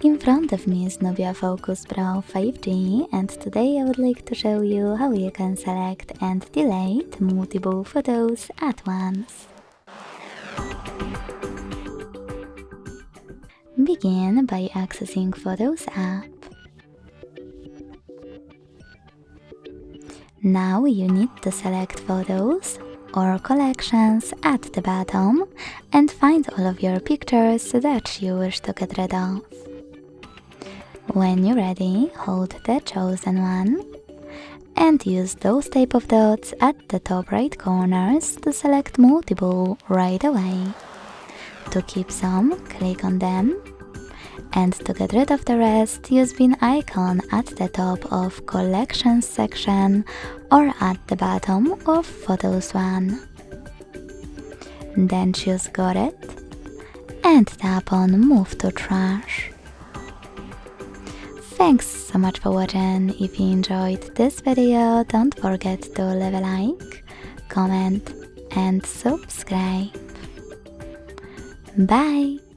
In front of me is Nubia Focus Pro 5G, and today I would like to show you how you can select and delete multiple photos at once. Begin by accessing Photos app. Now you need to select photos or collections at the bottom and find all of your pictures that you wish to get rid of. When you're ready, hold the chosen one and use those type of dots at the top right corners to select multiple right away. To keep some, click on them, and to get rid of the rest, use bin icon at the top of Collections section or at the bottom of Photos one. Then choose Got It and tap on Move to Trash. Thanks so much for watching. If you enjoyed this video, don't forget to leave a like, comment and subscribe. Bye!